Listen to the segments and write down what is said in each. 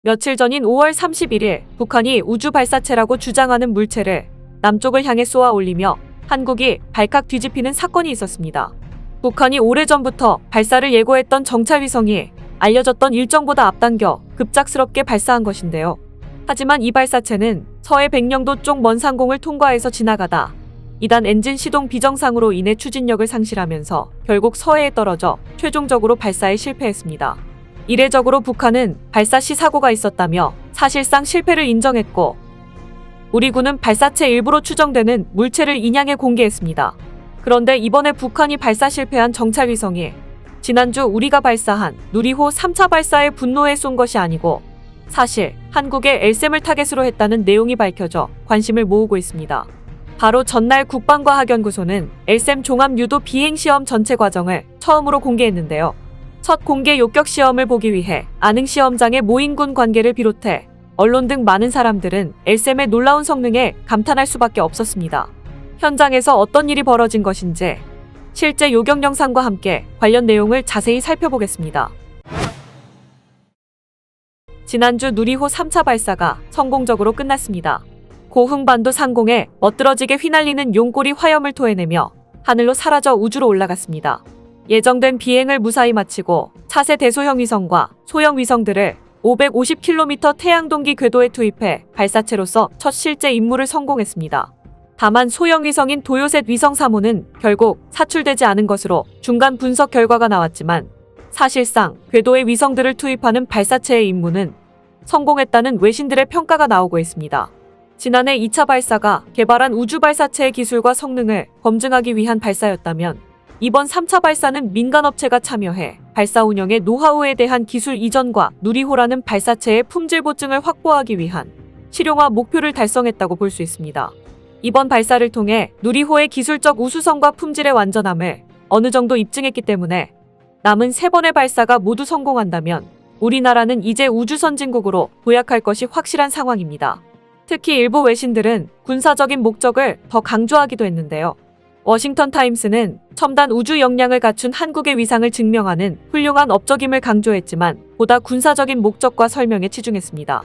며칠 전인 5월 31일 북한이 우주 발사체라고 주장하는 물체를 남쪽을 향해 쏘아 올리며 한국이 발칵 뒤집히는 사건이 있었습니다. 북한이 오래전부터 발사를 예고했던 정찰위성이 알려졌던 일정보다 앞당겨 급작스럽게 발사한 것인데요. 하지만 이 발사체는 서해 백령도 쪽 먼 상공을 통과해서 지나가다 2단 엔진 시동 비정상으로 인해 추진력을 상실하면서 결국 서해에 떨어져 최종적으로 발사에 실패했습니다. 이례적으로 북한은 발사 시 사고가 있었다며 사실상 실패를 인정했고 우리 군은 발사체 일부로 추정되는 물체를 인양해 공개했습니다. 그런데 이번에 북한이 발사 실패한 정찰위성이 지난주 우리가 발사한 누리호 3차 발사에 분노해 쏜 것이 아니고 사실 한국의 엘셈을 타겟으로 했다는 내용이 밝혀져 관심을 모으고 있습니다. 바로 전날 국방과학연구소는 엘셈 종합유도 비행시험 전체 과정을 처음으로 공개했는데요. 첫 공개 요격 시험을 보기 위해 안흥시험장의 모인 군 관계를 비롯해 언론 등 많은 사람들은 엘셈의 놀라운 성능에 감탄할 수밖에 없었습니다. 현장에서 어떤 일이 벌어진 것인지 실제 요격 영상과 함께 관련 내용을 자세히 살펴보겠습니다. 지난주 누리호 3차 발사가 성공적으로 끝났습니다. 고흥반도 상공에 멋들어지게 휘날리는 용꼬리 화염을 토해내며 하늘로 사라져 우주로 올라갔습니다. 예정된 비행을 무사히 마치고 차세 대소형 위성과 소형 위성들을 550km 태양동기 궤도에 투입해 발사체로서 첫 실제 임무를 성공했습니다. 다만 소형 위성인 도요셋 위성 3호는 결국 사출되지 않은 것으로 중간 분석 결과가 나왔지만 사실상 궤도에 위성들을 투입하는 발사체의 임무는 성공했다는 외신들의 평가가 나오고 있습니다. 지난해 2차 발사가 개발한 우주 발사체의 기술과 성능을 검증하기 위한 발사였다면 이번 3차 발사는 민간업체가 참여해 발사 운영의 노하우에 대한 기술 이전과 누리호라는 발사체의 품질 보증을 확보하기 위한 실용화 목표를 달성했다고 볼 수 있습니다. 이번 발사를 통해 누리호의 기술적 우수성과 품질의 완전함을 어느 정도 입증했기 때문에 남은 3번의 발사가 모두 성공한다면 우리나라는 이제 우주 선진국으로 도약할 것이 확실한 상황입니다. 특히 일부 외신들은 군사적인 목적을 더 강조하기도 했는데요. 워싱턴 타임스는 첨단 우주 역량을 갖춘 한국의 위상을 증명하는 훌륭한 업적임을 강조했지만 보다 군사적인 목적과 설명에 치중했습니다.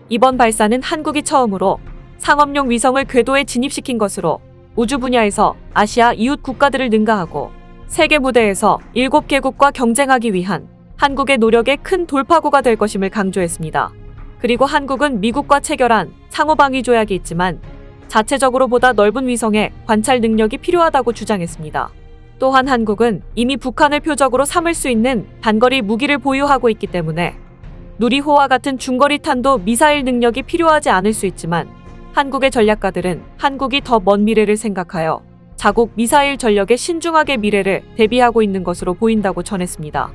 이번 발사는 한국이 처음으로 상업용 위성을 궤도에 진입시킨 것으로 우주 분야에서 아시아 이웃 국가들을 능가하고 세계 무대에서 7개국과 경쟁하기 위한 한국의 노력의 큰 돌파구가 될 것임을 강조했습니다. 그리고 한국은 미국과 체결한 상호방위 조약이 있지만 자체적으로 보다 넓은 위성의 관찰 능력이 필요하다고 주장했습니다. 또한 한국은 이미 북한을 표적으로 삼을 수 있는 단거리 무기를 보유하고 있기 때문에 누리호와 같은 중거리 탄도 미사일 능력이 필요하지 않을 수 있지만 한국의 전략가들은 한국이 더 먼 미래를 생각하여 자국 미사일 전력의 신중하게 미래를 대비하고 있는 것으로 보인다고 전했습니다.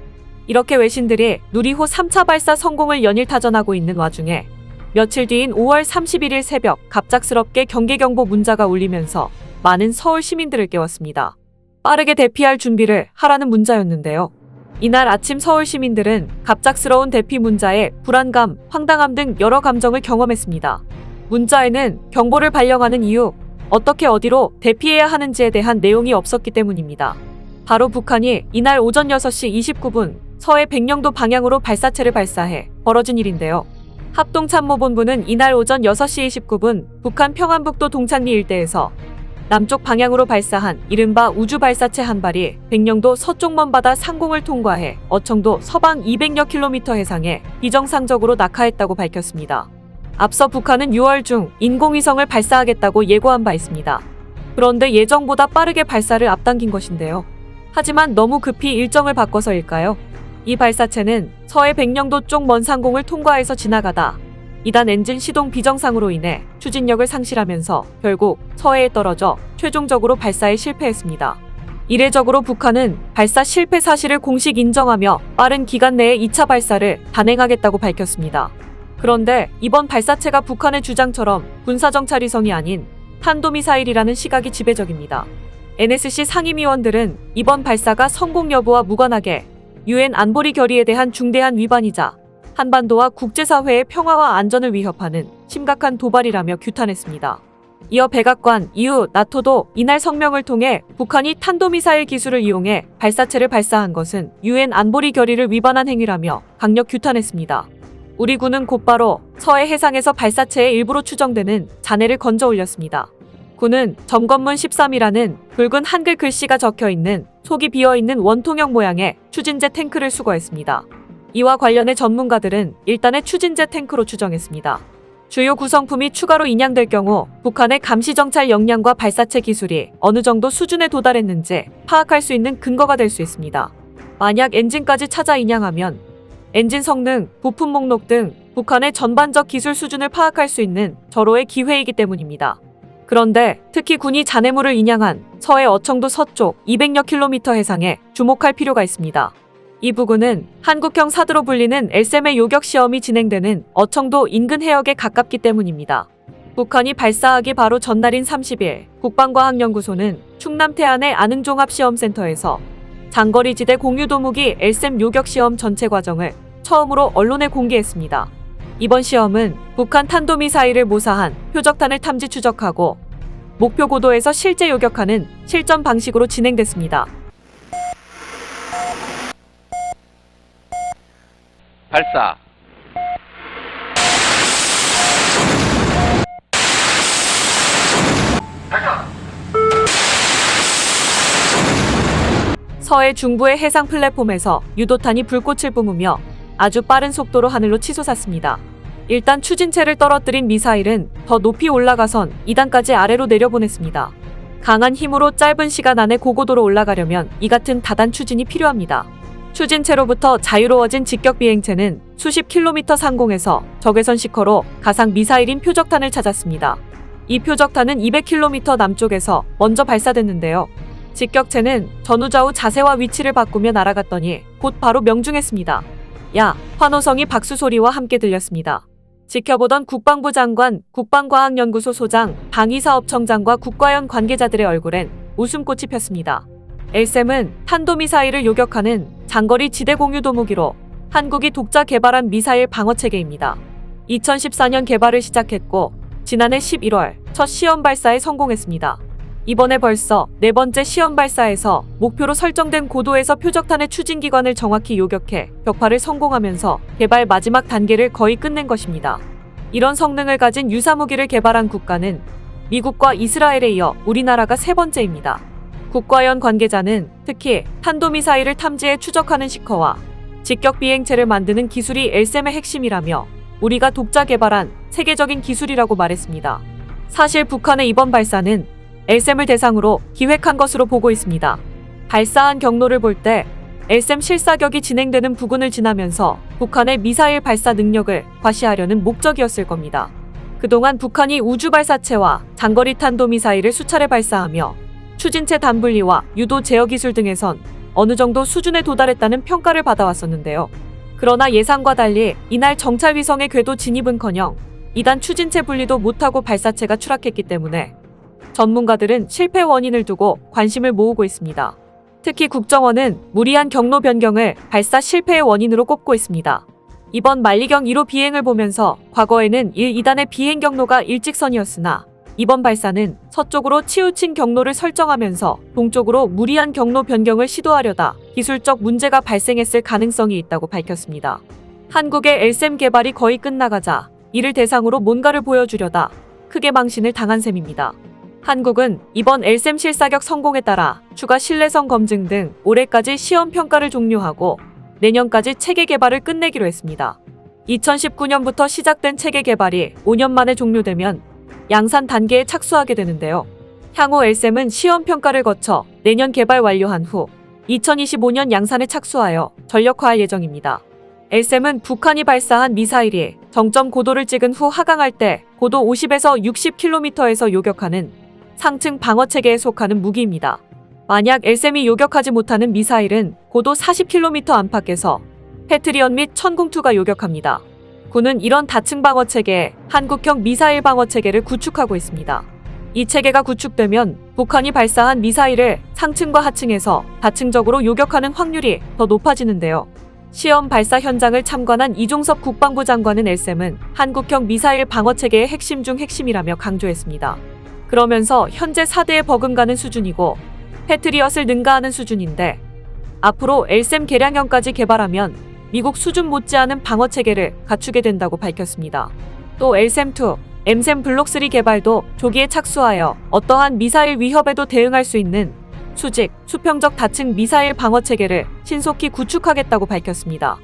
이렇게 외신들이 누리호 3차 발사 성공을 연일타전하고 있는 와중에 며칠 뒤인 5월 31일 새벽 갑작스럽게 경계경보 문자가 울리면서 많은 서울 시민들을 깨웠습니다. 빠르게 대피할 준비를 하라는 문자였는데요. 이날 아침 서울 시민들은 갑작스러운 대피 문자에 불안감, 황당함 등 여러 감정을 경험했습니다. 문자에는 경보를 발령하는 이유, 어떻게 어디로 대피해야 하는지에 대한 내용이 없었기 때문입니다. 바로 북한이 이날 오전 6시 29분 서해 백령도 방향으로 발사체를 발사해 벌어진 일인데요. 합동참모본부는 이날 오전 6시 29분 북한 평안북도 동창리 일대에서 남쪽 방향으로 발사한 이른바 우주 발사체 한 발이 백령도 서쪽 먼바다 상공을 통과해 어청도 서방 200여 킬로미터 해상에 비정상적으로 낙하했다고 밝혔습니다. 앞서 북한은 6월 중 인공위성을 발사하겠다고 예고한 바 있습니다. 그런데 예정보다 빠르게 발사를 앞당긴 것인데요. 하지만 너무 급히 일정을 바꿔서일까요? 이 발사체는 서해 백령도 쪽 먼 상공을 통과해서 지나가다 2단 엔진 시동 비정상으로 인해 추진력을 상실하면서 결국 서해에 떨어져 최종적으로 발사에 실패했습니다. 이례적으로 북한은 발사 실패 사실을 공식 인정하며 빠른 기간 내에 2차 발사를 단행하겠다고 밝혔습니다. 그런데 이번 발사체가 북한의 주장처럼 군사정찰위성이 아닌 탄도미사일이라는 시각이 지배적입니다. NSC 상임위원들은 이번 발사가 성공 여부와 무관하게 UN 안보리 결의에 대한 중대한 위반이자 한반도와 국제사회의 평화와 안전을 위협하는 심각한 도발이라며 규탄했습니다. 이어 백악관, EU, 나토도 이날 성명을 통해 북한이 탄도미사일 기술을 이용해 발사체를 발사한 것은 UN 안보리 결의를 위반한 행위라며 강력 규탄했습니다. 우리 군은 곧바로 서해 해상에서 발사체의 일부로 추정되는 잔해를 건져 올렸습니다. 군은 점검문 13이라는 붉은 한글 글씨가 적혀있는 속이 비어있는 원통형 모양의 추진제 탱크를 수거했습니다. 이와 관련해 전문가들은 일단의 추진제 탱크로 추정했습니다. 주요 구성품이 추가로 인양될 경우 북한의 감시정찰 역량과 발사체 기술이 어느 정도 수준에 도달했는지 파악할 수 있는 근거가 될 수 있습니다. 만약 엔진까지 찾아 인양하면 엔진 성능, 부품 목록 등 북한의 전반적 기술 수준을 파악할 수 있는 절호의 기회이기 때문입니다. 그런데 특히 군이 잔해물을 인양한 서해 어청도 서쪽 200여 킬로미터 해상에 주목할 필요가 있습니다. 이 부근은 한국형 사드로 불리는 LSAM의 요격 시험이 진행되는 어청도 인근 해역에 가깝기 때문입니다. 북한이 발사하기 바로 전날인 30일 국방과학연구소는 충남 태안의 안흥종합시험센터에서 장거리 지대 공유도무기 LSAM 요격 시험 전체 과정을 처음으로 언론에 공개했습니다. 이번 시험은 북한 탄도미사일을 모사한 표적탄을 탐지 추적하고 목표 고도에서 실제 요격하는 실전 방식으로 진행됐습니다. 발사. 서해 중부의 해상 플랫폼에서 유도탄이 불꽃을 뿜으며 아주 빠른 속도로 하늘로 치솟았습니다. 일단 추진체를 떨어뜨린 미사일은 더 높이 올라가선 2단까지 아래로 내려보냈습니다. 강한 힘으로 짧은 시간 안에 고고도로 올라가려면 이 같은 다단 추진이 필요합니다. 추진체로부터 자유로워진 직격 비행체는 수십 킬로미터 상공에서 적외선 시커로 가상 미사일인 표적탄을 찾았습니다. 이 표적탄은 200킬로미터 남쪽에서 먼저 발사됐는데요. 직격체는 전후좌우 자세와 위치를 바꾸며 날아갔더니 곧 바로 명중했습니다. 야! 환호성이 박수 소리와 함께 들렸습니다. 지켜보던 국방부 장관, 국방과학연구소 소장, 방위사업청장과 국과연 관계자들의 얼굴엔 웃음꽃이 폈습니다. LSAM은 탄도미사일을 요격하는 장거리 지대 공유도 무기로 한국이 독자 개발한 미사일 방어체계입니다. 2014년 개발을 시작했고 지난해 11월 첫 시험 발사에 성공했습니다. 이번에 벌써 네 번째 시험 발사에서 목표로 설정된 고도에서 표적탄의 추진기관을 정확히 요격해 격파를 성공하면서 개발 마지막 단계를 거의 끝낸 것입니다. 이런 성능을 가진 유사무기를 개발한 국가는 미국과 이스라엘에 이어 우리나라가 세 번째입니다. 국과연 관계자는 특히 탄도미사일을 탐지해 추적하는 시커와 직격 비행체를 만드는 기술이 LSAM의 핵심이라며 우리가 독자 개발한 세계적인 기술이라고 말했습니다. 사실 북한의 이번 발사는 LSAM을 대상으로 기획한 것으로 보고 있습니다. 발사한 경로를 볼 때 LSAM 실사격이 진행되는 부근을 지나면서 북한의 미사일 발사 능력을 과시하려는 목적이었을 겁니다. 그동안 북한이 우주 발사체와 장거리 탄도미사일을 수차례 발사하며 추진체 단분리와 유도 제어 기술 등에선 어느 정도 수준에 도달했다는 평가를 받아왔었는데요. 그러나 예상과 달리 이날 정찰 위성의 궤도 진입은커녕 2단 추진체 분리도 못하고 발사체가 추락했기 때문에 전문가들은 실패 원인을 두고 관심을 모으고 있습니다. 특히 국정원은 무리한 경로 변경을 발사 실패의 원인으로 꼽고 있습니다. 이번 만리경 1호 비행을 보면서 과거에는 1, 2단의 비행 경로가 일직선이었으나 이번 발사는 서쪽으로 치우친 경로를 설정하면서 동쪽으로 무리한 경로 변경을 시도하려다 기술적 문제가 발생했을 가능성이 있다고 밝혔습니다. 한국의 LSAM 개발이 거의 끝나가자 이를 대상으로 뭔가를 보여주려다 크게 망신을 당한 셈입니다. 한국은 이번 LSAM 실사격 성공에 따라 추가 신뢰성 검증 등 올해까지 시험 평가를 종료하고 내년까지 체계 개발을 끝내기로 했습니다. 2019년부터 시작된 체계 개발이 5년 만에 종료되면 양산 단계에 착수하게 되는데요. 향후 LSAM은 시험 평가를 거쳐 내년 개발 완료한 후 2025년 양산에 착수하여 전력화할 예정입니다. LSAM은 북한이 발사한 미사일이 정점 고도를 찍은 후 하강할 때 고도 50에서 60km에서 요격하는 상층 방어체계에 속하는 무기입니다. 만약 LSAM이 요격하지 못하는 미사일은 고도 40km 안팎에서 패트리엇 및 천궁2가 요격합니다. 군은 이런 다층 방어체계에 한국형 미사일 방어체계를 구축하고 있습니다. 이 체계가 구축되면 북한이 발사한 미사일을 상층과 하층에서 다층적으로 요격하는 확률이 더 높아지는데요. 시험 발사 현장을 참관한 이종섭 국방부 장관은 LSAM은 한국형 미사일 방어체계의 핵심 중 핵심이라며 강조했습니다. 그러면서 현재 4대에 버금가는 수준이고 패트리엇을 능가하는 수준인데 앞으로 LSAM 개량형까지 개발하면 미국 수준 못지않은 방어 체계를 갖추게 된다고 밝혔습니다. 또 LSAM-2, MSAM 블록3 개발도 조기에 착수하여 어떠한 미사일 위협에도 대응할 수 있는 수직, 수평적 다층 미사일 방어 체계를 신속히 구축하겠다고 밝혔습니다.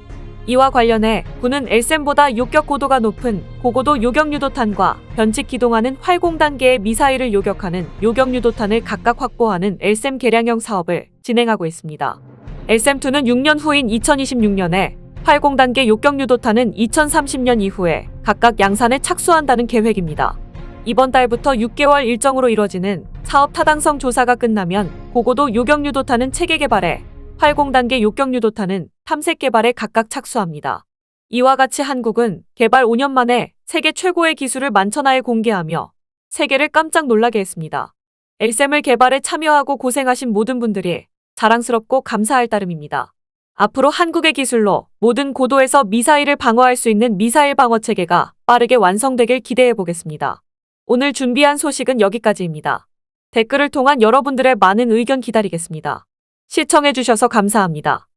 이와 관련해 군은 LSAM보다 요격 고도가 높은 고고도 요격유도탄과 변칙 기동하는 활공단계의 미사일을 요격하는 요격유도탄을 각각 확보하는 LSAM 개량형 사업을 진행하고 있습니다. LSAM-2는 6년 후인 2026년에 활공단계 요격유도탄은 2030년 이후에 각각 양산에 착수한다는 계획입니다. 이번 달부터 6개월 일정으로 이뤄지는 사업 타당성 조사가 끝나면 고고도 요격유도탄은 체계 개발에, 활공단계 요격유도탄은 탐색 개발에 각각 착수합니다. 이와 같이 한국은 개발 5년 만에 세계 최고의 기술을 만천하에 공개하며 세계를 깜짝 놀라게 했습니다. LSAM을 개발에 참여하고 고생하신 모든 분들이 자랑스럽고 감사할 따름입니다. 앞으로 한국의 기술로 모든 고도에서 미사일을 방어할 수 있는 미사일 방어 체계가 빠르게 완성되길 기대해 보겠습니다. 오늘 준비한 소식은 여기까지입니다. 댓글을 통한 여러분들의 많은 의견 기다리겠습니다. 시청해주셔서 감사합니다.